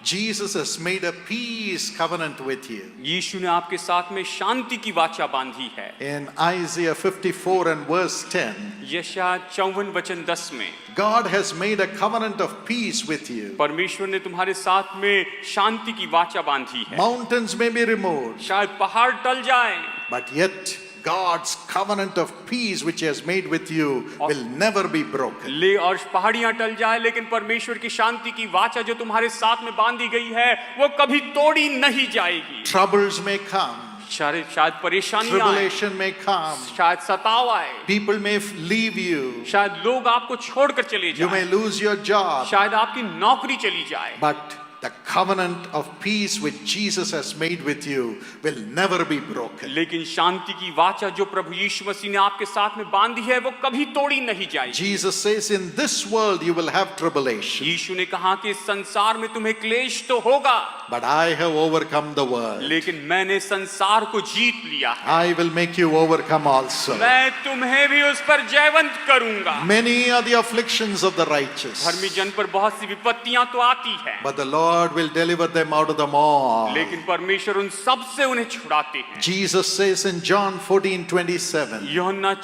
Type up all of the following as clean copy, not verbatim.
Jesus has made a peace covenant with you. यीशु ने आपके साथ में शांति की वाचा बांधी है। In Isaiah 54 and verse 10, यशायाह 54 वचन 10 में God has made a covenant of peace with you. परमेश्वर ने तुम्हारे साथ में शांति की वाचा बांधी है। Mountains may be removed, शायद पहाड़ टल जाएं, but yet God's covenant of peace which he has made with you will never be broken. और पहाड़ियां टल जाए, लेकिन परमेश्वर की शांति की वाचा जो तुम्हारे साथ में बांधी गई है वो कभी तोड़ी नहीं जाएगी। Troubles may come, शायद परेशानियां आए, tribulation may come, शायद सताव आए, people may leave you, शायद लोग आपको छोड़कर चले you may जाएं, lose your job, शायद आपकी नौकरी चली जाए, but the covenant of peace which Jesus has made with you will never be broken. लेकिन शांति की वाचा जो प्रभु यीशु मसीह ने आपके साथ में बांधी है वो कभी तोड़ी नहीं जाएगी। Jesus says, in this world you will have tribulation, यीशु ने कहा कि इस संसार में तुम्हें क्लेश तो होगा, but I have overcome the world. लेकिन मैंने संसार को जीत लिया है। I will make you overcome also. मैं तुम्हें भी उस पर जयवंत करूंगा। Many are the afflictions of the righteous, धर्मी जन पर बहुत सी विपत्तियां तो आती है, but the Lord will deliver them out of them all. लेकिन परमेश्वर उन सब से उन्हें छुड़ाते हैं। Jesus says in John 14:27, यूहन्ना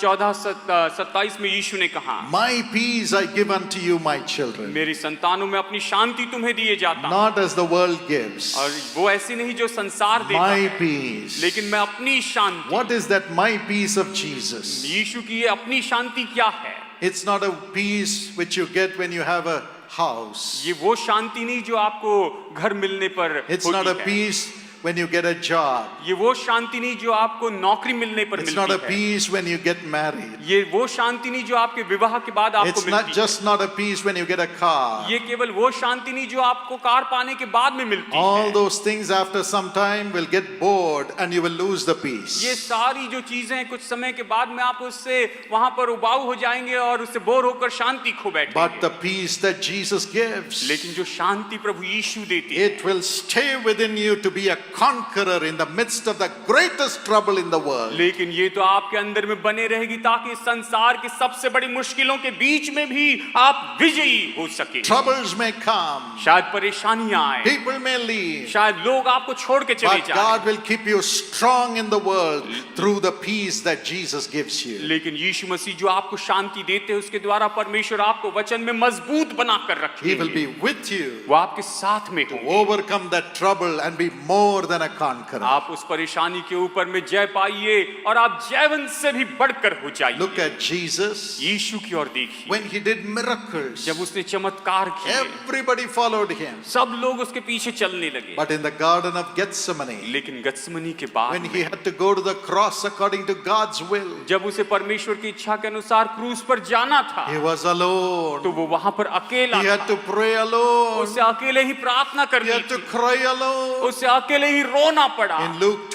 14:27 में यीशु ने कहा, my peace I give unto you, my children, मेरी संतानों में अपनी शांति तुम्हें दिए जाता हूं, not as the world gives. और वो ऐसी नहीं जो संसार देता My है, peace. लेकिन मैं अपनी शांति। What is that my peace of Jesus? यीशु की ये अपनी शांति क्या है? It's not a peace which you get when you have a house. ये वो शांति नहीं जो आपको घर मिलने पर It's not a होती है। peace when you get a job. ये वो शांति नहीं जो आपको नौकरी मिलने पर It's not a मिलती है। peace when you get married. ये वो शांति नहीं जो आपके विवाह के बाद आपको It's not मिलती है। just not a peace when you get a car. ये केवल वो शांति नहीं जो आपको कार पाने के बाद में मिलती All है। those things after some time will get bored and you will lose the peace. ये सारी जो चीजें हैं, कुछ समय के बाद में आप उससे वहां पर उबाऊ हो जाएंगे और उससे बोर होकर शांति खो बैठेंगे। But the peace that Jesus gives, लेकिन जो शांति प्रभु यीशु देते हैं, it will stay within you to be a conqueror in the midst of the greatest trouble in the world. लेकिन ये तो आपके अंदर में बने रहेगी ताकि संसार की सबसे बड़ी मुश्किलों के बीच में भी आप विजयी हो सके। Troubles may come, शायद परेशानियां आए, people may leave, शायद लोग आपको छोड़ के चले but जाएं, God will keep you strong in the world through the peace that Jesus gives you. लेकिन यीशु मसीह जो आपको शांति देते हैं उसके द्वारा परमेश्वर आपको वचन में मजबूत बनाकर He will रखेंगे। be with you वो आपके साथ में to होंगे। overcome that trouble and be more than a conqueror. आप उस परेशानी के ऊपर में जय पाइए और आप जयवंत से भी बढ़कर हो जाइए। Look at Jesus. यीशु की ओर देखिए, When he did miracles, जब उसने चमत्कार किए everybody followed him. सब लोग उसके पीछे चलने लगे, But in the Garden of Gethsemane, लेकिन गत्समनी के बाद when में, he had to go to the cross according to God's will, जब उसे परमेश्वर की इच्छा के अनुसार क्रूस पर जाना था he was alone. तो वो वहां पर अकेला He had था। to pray alone. उसे अकेले ही प्रार्थना He करनी had to थी, cry alone. उसे अकेले ही रोना पड़ा। In Luke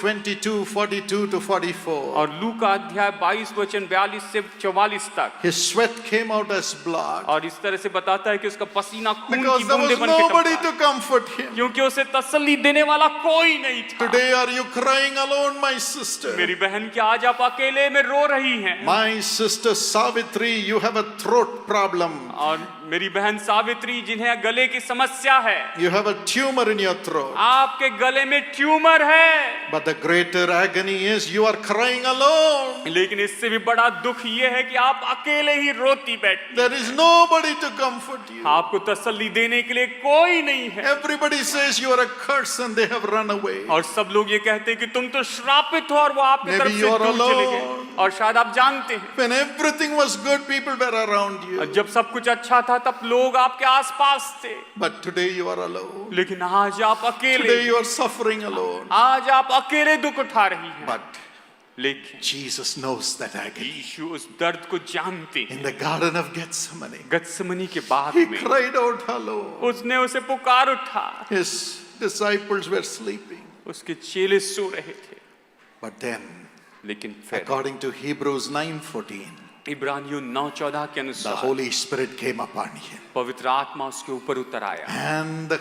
22:42 to 44, और लूका अध्याय 22 वचन 42 से 44 तक, his sweat came out as blood और इस तरह से बताता है कि उसका पसीना खून की because there बूंदें was बन के nobody टपका, to comfort him. क्योंकि उसे तसल्ली देने वाला कोई नहीं था। Today, are you crying alone, my sister? मेरी बहन, क्या आज आप अकेले में रो रही हैं? My sister Savitri, you have a throat problem. और मेरी बहन सावित्री, जिन्हें गले की समस्या है, You have a tumor in your throat. आपके गले में ट्यूमर है, But the greater agony is you are crying alone. लेकिन इससे भी बड़ा दुख ये है कि आप अकेले ही रोती बैठती। There is nobody to comfort you. आपको तसल्ली देने के लिए कोई नहीं है, Everybody says you are a curse and they have run away. और सब लोग ये कहते हैं कि तुम तो श्रापित हो और वो आपकी Maybe तरफ से you are दूर चले गए। alone. और शायद आप जानते हैं, When everything was good, people were around you. जब सब कुछ अच्छा था तब लोग आपके आसपास थे, But today you are alone. लेकिन आज आप अकेले, Today you are suffering alone. आज आप अकेले दुख उठा रही हैं। But लेकिन Jesus knows that agony. यीशु उस दर्द को जानते In हैं। the Garden of Gethsemane, गत्समनी के बाद he में cried out alone. उसने उसे पुकार उठा, His disciples were sleeping. उसके चेले सो रहे थे, But then, लेकिन फिर according to Hebrews 9:14, इब्रानियों 9:14 के the अनुसार Holy Spirit came upon him. पवित्र आत्मा उसके ऊपर उतर आया, And the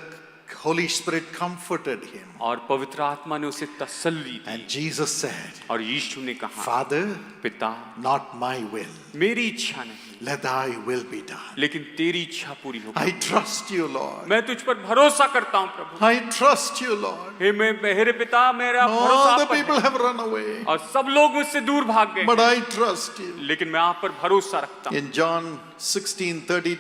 Holy Spirit comforted him. और पवित्र आत्मा ने उसे तसल्ली दी। And Jesus said, और यीशु ने कहा, Father, पिता, not my will, मेरी इच्छा नहीं, let thy will be done. लेकिन तेरी इच्छा पूरी हो। I trust you, Lord. मैं तुझ पर भरोसा करता हूँ प्रभु। I trust you, Lord. हे मेरे पिता, मेरा भरोसा All the आप पर people है। have run away, और सब लोग मुझसे दूर भाग गए, but I trust you. लेकिन मैं आप पर भरोसा रखता हूँ। In John 16:32,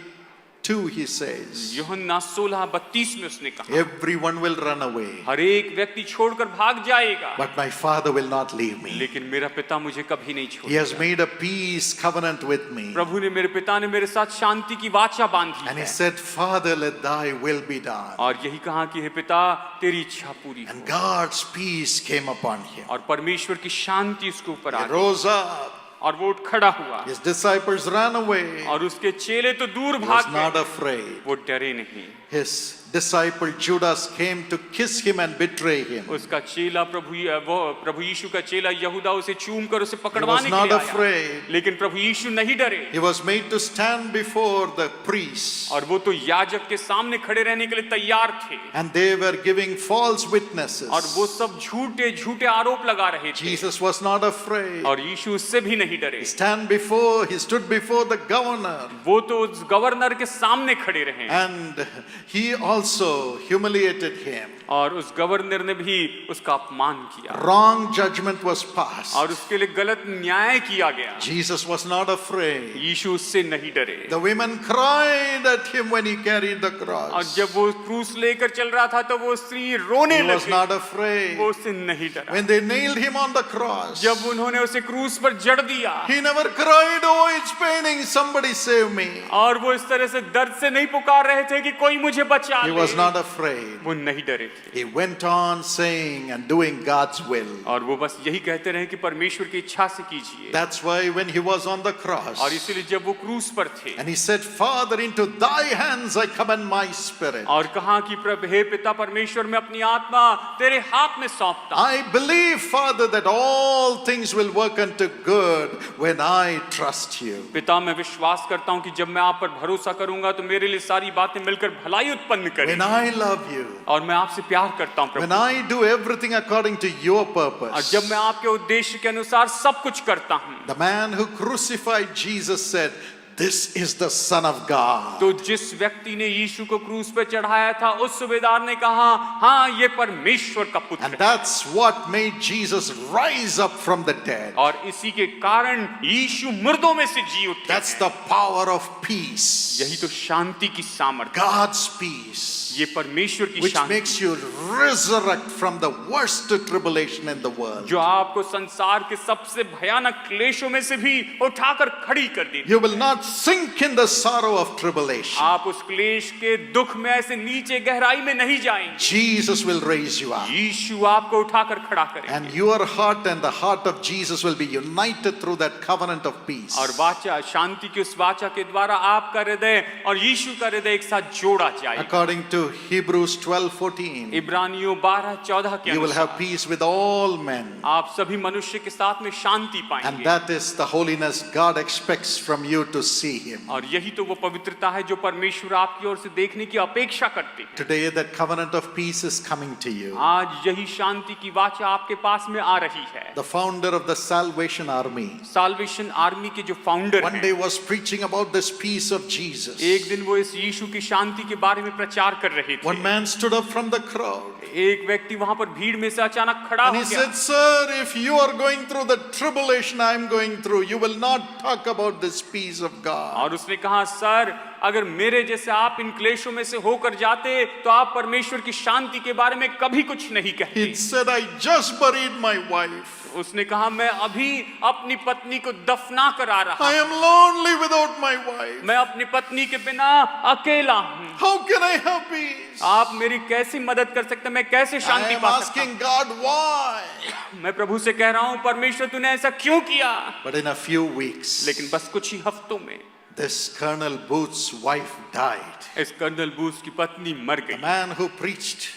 he says, यूहन्ना 16:32 में उसने कहा, everyone will run away, हर एक व्यक्ति छोड़कर भाग जाएगा, but my Father will not leave me. लेकिन मेरा पिता मुझे कभी नहीं He has छोड़ेगा। made a peace covenant with me. प्रभु ने, मेरे पिता ने मेरे साथ शांति की वाचा बांधी And he है, said, Father, let thy will be done. और यही कहा कि हे पिता, तेरी इच्छा पूरी And हो। God's peace came upon him. और परमेश्वर की शांति उसके ऊपर आ He गई, rose up. और वो उठ खड़ा हुआ, His disciples ran away. और उसके चेले तो दूर He भाग was not गए, afraid. वो डरे नहीं। His disciple Judas came to kiss him and betray him. उसका चेला प्रभु यीशु का चेला यहूदा उसे चूम कर उसे He was पकड़वाने के not लिए आया, afraid. लेकिन प्रभु यीशु नहीं डरे। He was made to stand before the priests. और वो तो याजक के सामने खड़े रहने के लिए तैयार थे, And they were giving false witnesses. और वो सब झूठे झूठे आरोप लगा रहे थे, Jesus was not afraid. और यीशु उससे भी नहीं डरे। He stood before the governor. वो तो उस गवर्नर के सामने खड़े रहे, And he also humiliated him. और उस गवर्नर ने भी उसका अपमान किया, Wrong judgment was passed. और उसके लिए गलत न्याय किया गया। Jesus was not afraid. यीशु उससे नहीं डरे। The women cried at him when he carried the और cross. जब वो क्रूस लेकर चल रहा था तो वो स्त्री रोने He was लगी, not afraid. वो उससे नहीं डरा। When they nailed him on the cross, जब उन्होंने उसे क्रूस पर जड़ दिया, he never cried, oh, it's paining, somebody save me. और वो इस तरह से दर्द से नहीं पुकार रहे थे कि कोई मुझे बचा He ले, was not afraid. वो नहीं डरे थे। He went on saying and doing God's will. और वो बस यही कहते रहे कि परमेश्वर की इच्छा से कीजिए। That's why when he was on the और cross, इसीलिए जब वो क्रूस पर थे, and he said, Father, into thy hands I commend my spirit. और कहा कि प्रभु, हे पिता परमेश्वर, मैं अपनी आत्मा तेरे हाथ में सौंपता हूं। I believe, Father, that all things will work unto good when I trust you. पिता, मैं विश्वास करता हूं कि जब मैं आप पर भरोसा करूंगा तो मेरे लिए सारी बातें मिलकर भलाई उत्पन्न When करेंगी। I love you, और मैं आपसे प्यार करता हूं when Prabhu, I do everything according to your और purpose. जब मैं आपके उद्देश्य के अनुसार सब कुछ करता हूं। The man who crucified Jesus said, this is the Son of God. तो जिस व्यक्ति ने यीशु को क्रूस पे चढ़ाया था, उस सूबेदार ने कहा, हाँ, ये परमेश्वर का पुत्र And है। that's what made Jesus rise up from the dead. और इसी के कारण यीशु मुर्दों में से जी उठे। That's the power of peace. यही तो शांति की सामर्थ्य, God's peace, ये परमेश्वर की which Shanti, makes you resurrect from the worst tribulation in the world. जो आपको संसार के सबसे भयानक क्लेशों में से भी उठाकर खड़ी कर देती। You will not sink in the sorrow of tribulation. आप उस क्लेश के दुख में ऐसे नीचे गहराई में नहीं जाएंगे। Jesus will raise you up. यीशु आपको उठाकर खड़ा करेंगे, And your heart and the heart of Jesus will be united through that covenant of peace. और वाचा, शांति की उस वाचा के द्वारा आपका हृदय और यीशु का हृदय एक साथ जोड़ा जाएगा। According to Hebrews 12:14, इब्रानियों 12:14 के you will have अनुसार peace with all men. आप सभी मनुष्य के साथ में शांति And पाएंगे, that is the holiness God expects from you to see Him. और यही तो वो पवित्रता है जो परमेश्वर आपकी ओर से देखने की अपेक्षा करते हैं। Today, that covenant of peace is coming to you. आज यही शांति की वाचा आपके पास में आ रही है। The founder of the Salvation Army Salvation Army के जो फाउंडर one हैं, day was preaching about this peace of Jesus. एक दिन वो इस यीशु की शांति के बारे में प्रचार कर रहे थे। One man stood up from the crowd एक व्यक्ति वहां पर भीड़ में से अचानक खड़ा and हो he गया, said, Sir, if you are going through the tribulation I am going through, you will not talk about this peace of God. और उसने कहा, सर, अगर मेरे जैसे आप इन क्लेशों में से होकर जाते तो आप परमेश्वर की शांति के बारे में कभी कुछ नहीं कहते। He said, I just buried my wife. उसने कहा, मैं अभी अपनी पत्नी को दफना कर आ रहा I हूं, am lonely without my wife. मैं अपनी पत्नी के बिना अकेला हूं, How can I have peace? आप मेरी कैसी मदद कर सकते हैं, मैं कैसे I शांति am पा सकता asking God why. हूं? मैं प्रभु से कह रहा हूं, परमेश्वर तूने ऐसा क्यों किया? But in a few weeks, लेकिन बस कुछ ही हफ्तों में this Colonel Booth's wife died. इस कर्नल बूथ की पत्नी मर The गई। man who preached,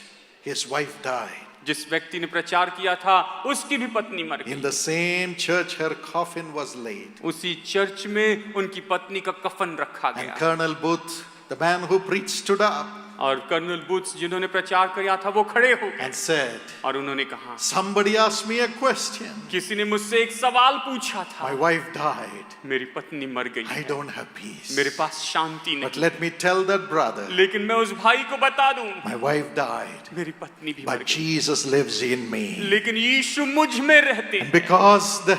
his wife died. जिस व्यक्ति ने प्रचार किया था उसकी भी पत्नी मर In गई। the same church, her coffin was laid. उसी चर्च में उनकी पत्नी का कफन रखा And गया, Colonel Booth, the man who preached, stood up और कर्नल बूथ्स जिन्होंने प्रचार किया था वो खड़े हो गए and said, और उन्होंने कहा, somebody asked me a question. किसी ने मुझसे एक सवाल पूछा था, My wife died. मेरी पत्नी मर गई I है, don't have peace. मेरे पास शांति But नहीं। let me tell that brother, लेकिन मैं उस भाई को बता दूं, my wife died, मेरी पत्नी भी मर but गई, Jesus lives in me. लेकिन यीशु मुझ में रहते हैं। Because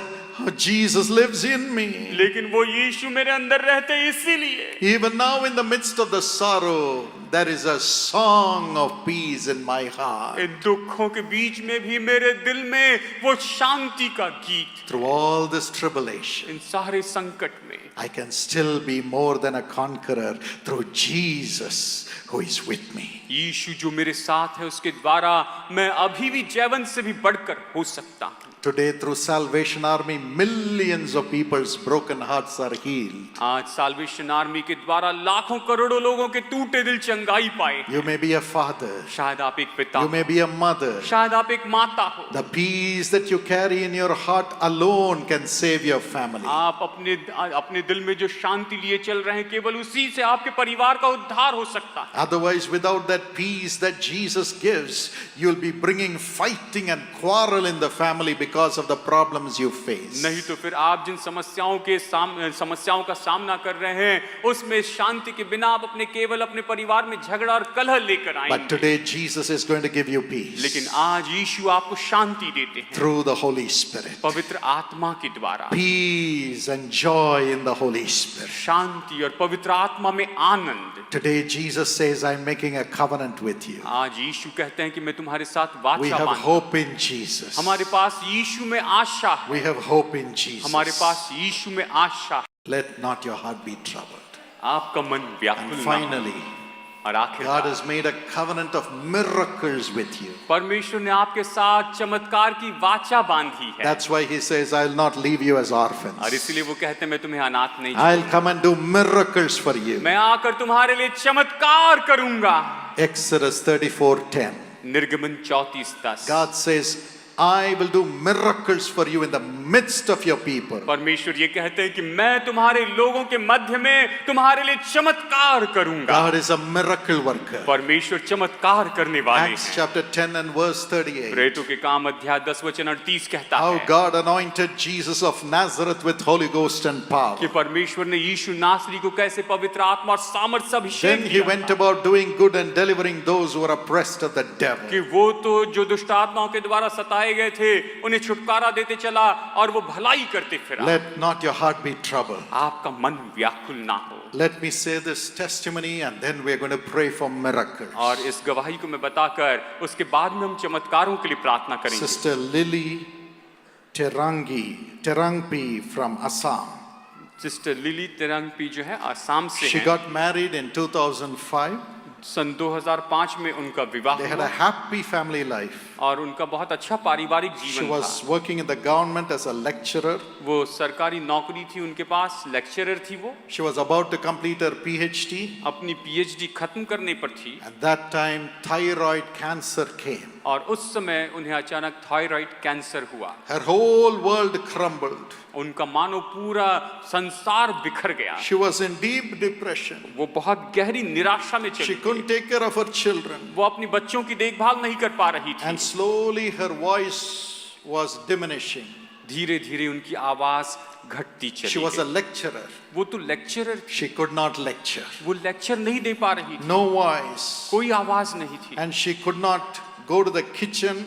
Jesus lives in me. लेकिन वो यीशु मेरे अंदर रहते हैं, इसीलिए Even now in the midst of the sorrow, there is a song of peace in my heart. इन दुखों के बीच में भी मेरे दिल में वो शांति का गीत। Through all this tribulation, इन सारे संकट में I can still be more than a conqueror through Jesus who is with me. यीशु जो मेरे साथ है उसके द्वारा मैं अभी भी जैवन से भी बढ़कर हो सकता हूँ। Today, through Salvation Army, millions of people's broken hearts are healed. आज साल्वेशन आर्मी के द्वारा लाखों करोड़ों लोगों के टूटे दिल चंगाई पाए। You may be a father, शायद आप एक पिता you may हो, be a mother. शायद आप एक माता हो। The peace that you carry in your heart alone can save your family. आप अपने दिल में जो शांति लिए चल रहे हैं, केवल उसी से आपके परिवार का उद्धार हो सकता है। Otherwise, without that peace that Jesus gives, you'll be bringing fighting and quarrel in the family because of the problems you face. नहीं तो फिर आप जिन समस्याओं का सामना कर रहे हैं, उसमें शांति के बिना आप केवल अपने परिवार में झगड़ा और कलह लेकर But आएंगे। today, Jesus is going to give you peace लेकिन आज यीशु आपको शांति देते हैं through the Holy Spirit. पवित्र आत्मा के द्वारा। Peace and joy in the Holy Spirit. शांति और पवित्र आत्मा में आनंद। Today, Jesus says, I'm making a covenant with you. आज यीशु कहते हैं कि मैं तुम्हारे साथ We वाचा have बांधूं। hope in Jesus. हमारे पास यीशु में आशा है। We have hope in Jesus. हमारे पास यीशु में आशा है। Let not your heart be troubled. आपका मन व्याकुल And ना हो। finally, और God आखिरकार has made a covenant of miracles with you. परमेश्वर ने आपके साथ चमत्कार की वाचा बांधी है। That's why he says, I'll not leave you as और orphans. इसलिए वो कहते हैं मैं तुम्हें अनाथ नहीं I'll come and do miracles for you. मैं आकर तुम्हारे लिए चमत्कार करूंगा। Exodus 34:10. निर्गमन 34:10। God says, I will do miracles for you in the midst of your people. परमेश्वर ये कहते हैं कि मैं तुम्हारे लोगों के मध्य में तुम्हारे लिए चमत्कार करूंगा। God is a miracle worker. परमेश्वर चमत्कार करने वाले Acts हैं। chapter 10 and verse 38. प्रेरितों के काम अध्याय 10 वचन 38 कहता How है God anointed Jesus of Nazareth with Holy Ghost and power. कि परमेश्वर ने यीशु नासरी को कैसे पवित्र आत्मा और सामर्थ से अभिषेक Then he किया went था। about doing good and delivering those who were oppressed of the devil. कि वो तो जो दुष्ट आत्माओं के द्वारा सताए गए थे उन्हें छुटकारा देते चला और वो भलाई करते फिरा। Let not your heart be troubled. आपका मन व्याकुल ना हो। Let me say this testimony and then we're going to pray for miracles. और इस गवाही को मैं बताकर उसके बाद में हम चमत्कारों के लिए प्रार्थना करेंगे। Sister Lily Terangpi from Assam. Sister Lily Terangpi जो है आसाम से She है। got married in 2005. सन 2005 में उनका विवाह They had a हुआ happy family life. और उनका बहुत अच्छा पारिवारिक She जीवन was था। working in the government as a lecturer. वो सरकारी नौकरी थी उनके पास, लेक्चरर थी वो। She was about to complete her PhD. अपनी पीएचडी खत्म करने पर थी At that time, thyroid cancer came. और उस समय उन्हें अचानक थायराइड कैंसर हुआ। Her whole world crumbled. उनका मानो पूरा संसार बिखर गया। She was in deep depression. वो बहुत गहरी निराशा में She चली couldn't take care of her children. वो अपनी बच्चों की देखभाल नहीं कर पा रही थी। And slowly her voice was diminishing. धीरे धीरे उनकी आवाज घटती She चली was a गई। lecturer. वो तो लेक्चरर थी, She could not lecture. वो लेक्चर नहीं दे पा रही थी, No voice. कोई आवाज नहीं थी। And she could not go to the kitchen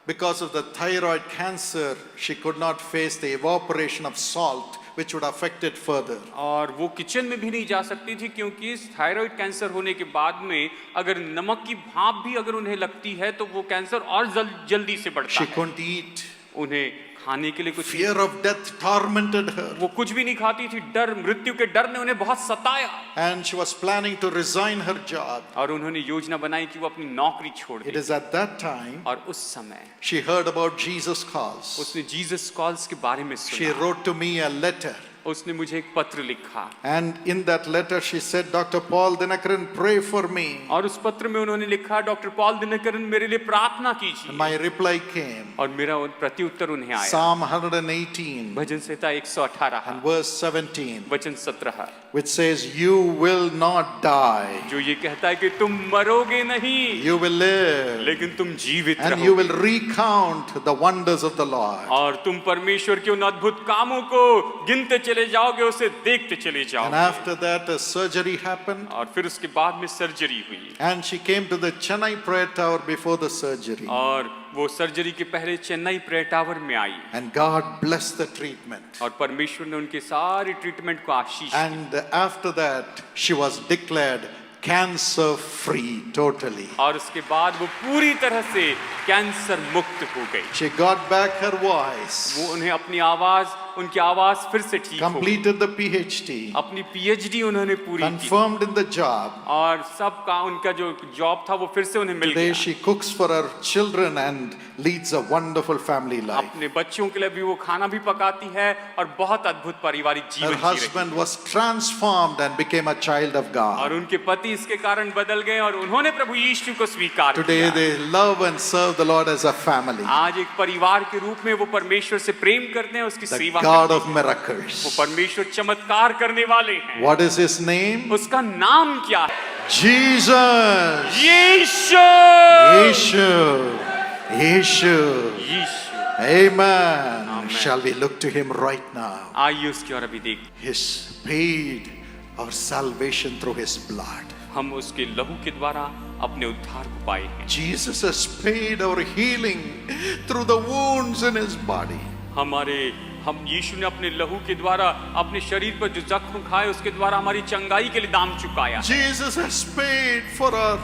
because of the thyroid cancer. She could not face the evaporation of salt, which would affect it further. और वो किचन में भी नहीं जा सकती थी क्योंकि इस थायराइड कैंसर होने के बाद में अगर नमक की भाप भी अगर उन्हें लगती है तो वो कैंसर और जल्दी से बढ़ता She है। couldn't eat. उन्हें खाने के लिए कुछ Fear of death tormented her. वो कुछ भी नहीं खाती थी। डर, मृत्यु के डर ने उन्हें बहुत सताया And she was planning to resign her job. और उन्होंने योजना बनाई कि वो अपनी नौकरी छोड़ It they. is at that time और उस समय she heard about Jesus calls. उसने जीसस कॉल्स के बारे में She सुना। wrote to me a letter. उसने मुझे एक पत्र लिखा And in that letter, she said, Dr. Paul Dinakaran, pray for me. और उस पत्र में उन्होंने लिखा, डॉक्टर पॉल दिनकरन मेरे लिए प्रार्थना कीजिए। My reply came. और मेरा प्रत्युत्तर उन्हें आया। Psalm 118 bhajan Samhita 118 and verse 17, वचन 17, which says, You will not die. जो ये कहता है कि तुम मरोगे नहीं, You will live. लेकिन तुम जीवित And you रहोगे will recount the wonders of the Lord. और तुम परमेश्वर के उन अद्भुत कामों को गिनते चले जाओगे, उसे देखते चले And जाओगे। after that, a surgery happened. और फिर उसके बाद में सर्जरी हुई And she came to the Chennai prayer tower before the surgery. और वो सर्जरी के पहले चेन्नई प्रेयर टावर में आई And God blessed the treatment. और परमेश्वर ने उनके सारे ट्रीटमेंट को आशीष दी। And after that, she was declared cancer free totally. और उसके बाद वो पूरी तरह से कैंसर मुक्त हो गई। She got back her voice, वो उन्हें अपनी आवाज, उनकी आवाज फिर से ठीक हो गई। completed the PhD, अपनी पीएचडी उन्होंने पूरी की confirmed in the job. और सबका उनका जो जॉब था वो फिर से उन्हें मिल Today गया। she cooks for her children and leads a wonderful family life. अपने बच्चों के लिए भी वो खाना भी पकाती है और बहुत अद्भुत पारिवारिक Her जीवन जी रही husband was transformed and became a child of और God. उनके पति इसके कारण बदल गए और उन्होंने प्रभु यीशु को स्वीकार Today किया। they love and serve the Lord as a family. आज एक परिवार के रूप में वो परमेश्वर से प्रेम करते हैं, उसकी The सेवा God करते of हैं। वो miracles. परमेश्वर चमत्कार करने वाले हैं। What is his name? उसका नाम क्या है? Jesus. Yeshu. Yeshua. Yeshua. Yeshu. Amen. Amen. Shall we look to him right now? आइए उसकी ओर अभी देख। He's paid our salvation through his blood. हम उसके लहू के द्वारा अपने उद्धार को पाए हैं। Jesus has paid our healing through the wounds in his body. हम यीशु ने अपने लहू के द्वारा अपने शरीर पर जो जख्म खाए उसके द्वारा हमारी चंगाई के लिए दाम चुकाया। Jesus has paid for our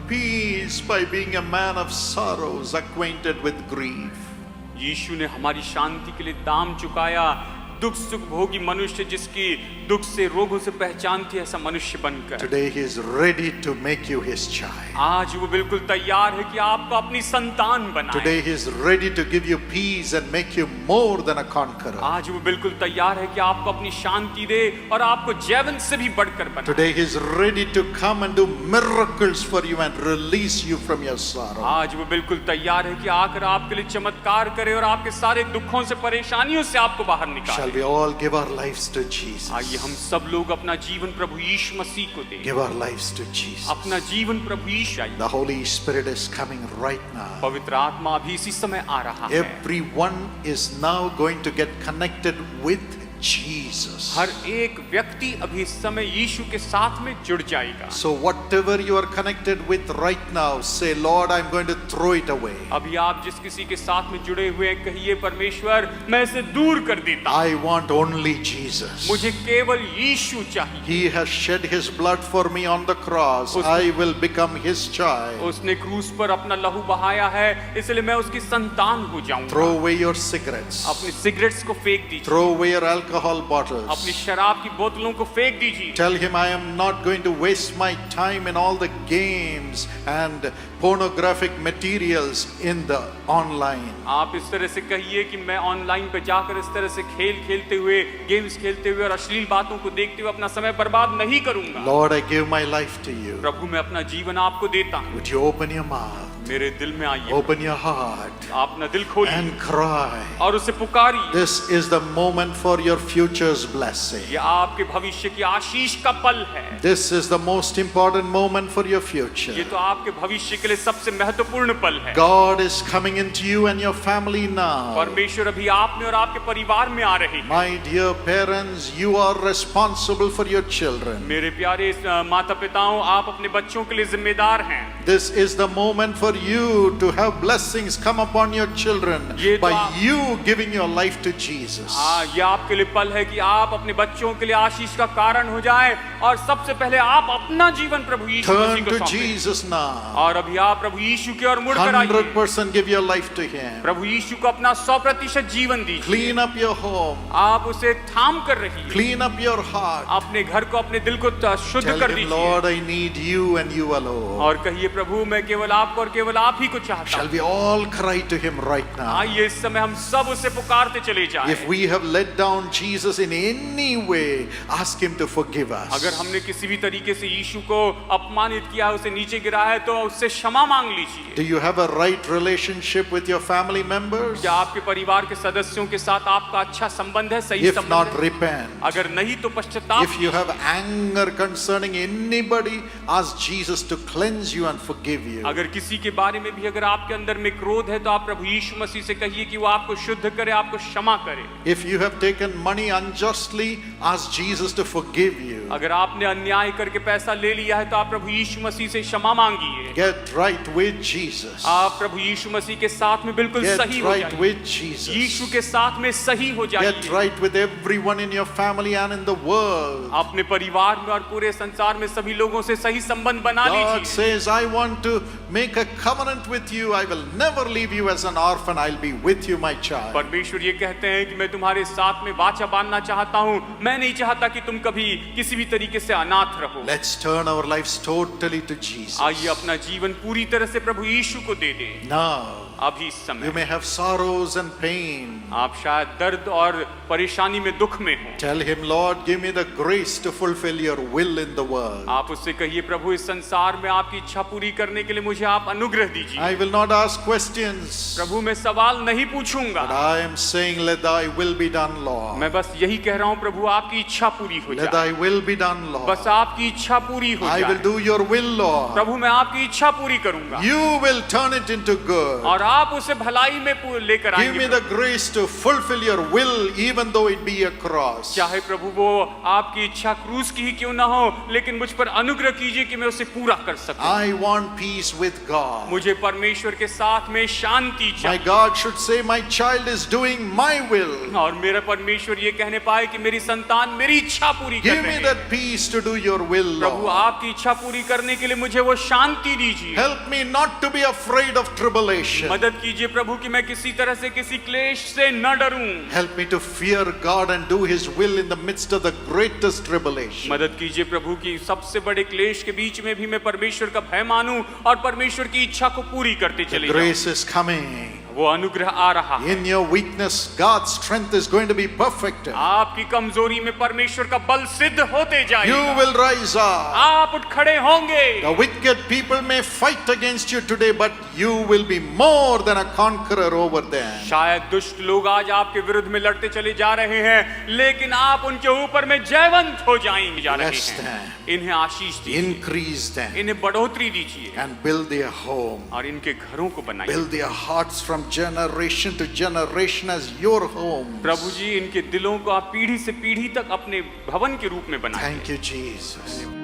peace by being a man of sorrows, acquainted with grief. यीशु ने हमारी शांति के लिए दाम चुकाया। दुख सुख भोगी मनुष्य जिसकी दुख से रोगों से पहचान थी, ऐसा मनुष्य बनकर Today he is ready to make you his child. आज वो बिल्कुल तैयार है कि आपको अपनी संतान बनाए। Today he is ready to give you peace and make you more than a conqueror. आज वो बिल्कुल तैयार है कि आपको अपनी शांति दे और आपको जैवन से भी बढ़कर बनाए। Today he is ready to come and do miracles for you and release you from your sorrow. आज वो बिल्कुल तैयार है कि आकर आपके लिए चमत्कार करे और आपके सारे दुखों से परेशानियों से आपको बाहर निकाले। Shall we all give our lives to Jesus? आइए हम सब लोग अपना जीवन प्रभु यीशु मसीह को दें। Give our lives to Jesus. अपना जीवन प्रभु यीशु आइए। The Holy Spirit is coming right now. पवित्र आत्मा अभी इसी समय आ रहा है। Everyone is now going to get connected with Jesus. हर एक व्यक्ति अभी इस समय यीशु के साथ में जुड़ जाएगा। So whatever you are connected with right now, say, Lord, I'm going to throw it away. अभी आप जिस किसी के साथ में जुड़े हुए हैं, कहिए परमेश्वर मैं इसे दूर कर देता हूं। I want only Jesus. मुझे केवल यीशु चाहिए। He has shed his blood for me on the cross. I will become his child. उसने क्रूस पर अपना लहू बहाया है, इसलिए मैं उसकी संतान हो जाऊंगा। Throw away your cigarettes. अपनी सिगरेट्स को फेंक दीजिए। Throw away your alcohol bottles. अपनी शराब की बोतलों को फेंक दीजिए। Tell him I am not going to waste my time in all the games and pornographic materials in the online. आप इस तरह से कहिए कि मैं ऑनलाइन पे जाकर इस तरह से खेल खेलते हुए, गेम्स खेलते हुए और अश्लील बातों को देखते हुए अपना समय बर्बाद नहीं करूंगा। Lord, I give my life to you. प्रभु मैं अपना जीवन आपको देता हूँ। Would you open your mouth? मेरे दिल में आइए। Open your heart आप अपना दिल खोलिए and cry. और उसे पुकारिए। This is the moment for your future's blessing. ये आपके भविष्य की आशीष का पल है। This is the most important moment for your ये future. तो आपके भविष्य के लिए सबसे महत्वपूर्ण पल है। God is coming into you and your family now. परमेश्वर अभी आप में और आपके परिवार में आ रहे हैं। My dear parents, you are responsible for your children. मेरे प्यारे माता पिताओं, आप अपने बच्चों के लिए जिम्मेदार हैं। This is the moment for you to have blessings come upon your children ये तो by आप- you giving your life to Jesus. ये आपके लिए पल है कि आप अपने बच्चों के लिए आशीष का कारण हो जाएं और सबसे पहले आप अपना जीवन प्रभु यीशु Turn मसीह को to सौंपें। Jesus now. और अभी आप प्रभु यीशु की ओर मुड़कर आइए। 100% give your life to Him. प्रभु यीशु को अपना 100% जीवन दीजिए। Clean up your home. आप उसे थाम कर रखिए। Clean up your heart. अपने घर को, अपने दिल को शुद्ध Tell कर Him, दीजिए Lord, I need you and you alone. और कहिए प्रभु मैं केवल आपको और केवल केवल आप ही को चाहता Shall हूँ। we all cry to him right now? आइए इस समय हम सब उसे पुकारते चले जाएं। If we have let down Jesus in any way, ask him to forgive us. अगर हमने किसी भी तरीके से यीशु को अपमानित किया है, उसे नीचे गिरा है, तो उससे क्षमा मांग लीजिए। Do you have a right relationship with your family members? क्या आपके परिवार के सदस्यों के साथ आपका अच्छा संबंध है, सही If संबंध not, है? repent. अगर नहीं तो पश्चाताप If you have anger concerning anybody, ask Jesus to cleanse you and forgive you. अगर किसी के बारे में भी अगर आपके अंदर में क्रोध है, तो आप प्रभु यीशु मसीह से कहिए कि वो आपको शुद्ध करे, आपको क्षमा करे। If you have taken money unjustly, ask Jesus to forgive you. अगर आपने अन्याय करके पैसा ले लिया है, तो आप प्रभु यीशु मसीह से क्षमा मांगिए। Get right with Jesus. आप प्रभु यीशु मसीह के साथ में बिल्कुल Get सही हो right जाइए। with Jesus. यीशु के साथ में सही हो Get जाइए। right with everyone in your family and in the world. अपने परिवार में और पूरे संसार में सभी लोगों से सही संबंध बना God लीजिए। says, I want to make a covenant with you. I will never leave you as an orphan. I'll be with you, my child. परमेश्वर ये कहते हैं कि मैं तुम्हारे साथ में वाचा बांधना चाहता हूँ। मैं नहीं चाहता कि तुम कभी किसी भी तरीके से अनाथ रहो। Let's turn our lives totally to Jesus. आइए अपना जीवन पूरी तरह से प्रभु यीशु को दे दें। Now, अभी इस you समय may have sorrows and pain. आप शायद दर्द और परेशानी में, दुख में हो। Tell him, Lord, give me the grace to fulfill your will in the world. आप उससे कहिए, प्रभु इस संसार में आपकी इच्छा पूरी करने के लिए मुझे आप अनुग्रह दीजिए। I will not ask questions, प्रभु मैं सवाल नहीं पूछूंगा, but I am saying, let thy will be done, Lord. मैं बस यही कह रहा हूँ, प्रभु आपकी इच्छा पूरी हो Let जाए। thy will be done, Lord. बस आपकी इच्छा पूरी हो I will जाए। do your will, Lord. प्रभु मैं आपकी इच्छा पूरी करूंगा You will turn it into good. और आप उसे भलाई में लेकर Give me आएंगे। the grace to fulfill your will, even though it be a cross. चाहे प्रभु वो आपकी इच्छा क्रूस की ही क्यों ना हो, लेकिन मुझ पर अनुग्रह कीजिए कि मैं उसे पूरा कर सकूं। I want peace with God. मुझे परमेश्वर के साथ में शांति My चाहिए। God should say, my child is doing my will. और मेरा परमेश्वर ये कहने पाए कि मेरी संतान मेरी इच्छा पूरी कर Give रही me है। that peace to do your will, Prabhu Lord. आपकी इच्छा पूरी करने के लिए मुझे वो शांति दीजिए। Help me not to be afraid of tribulation. मदद कीजिए प्रभु कि मैं किसी तरह से किसी क्लेश से न डरूं। Help me to fear God and do his will in the midst of the greatest tribulation. मदद कीजिए प्रभु कि सबसे बड़े क्लेश के बीच में भी मैं परमेश्वर का भय मानूं और परमेश्वर की इच्छा को पूरी करते चले जाऊं। Grace is coming. वो अनुग्रह आ रहा है। In your weakness, God's strength is going to be perfected. आपकी कमजोरी में परमेश्वर का बल सिद्ध होते You जाएगा। will rise up. आप उठ खड़े होंगे। The wicked people may fight against you today, but you will be more than a conqueror over them. शायद दुष्ट लोग आज आपके विरुद्ध में लड़ते चले जा रहे हैं, लेकिन आप उनके ऊपर में जयवंत हो जाएंगे जा रहे Bless हैं। them. इन्हें आशीष दीजिए, Increase them इन्हें बढ़ोतरी दीजिए and build their home. और इनके घरों को बनाइए। Build their hearts from generation to generation as your home. प्रभु जी इनके दिलों को आप पीढ़ी से पीढ़ी तक अपने भवन के रूप में बनाइए। Thank you, Jesus.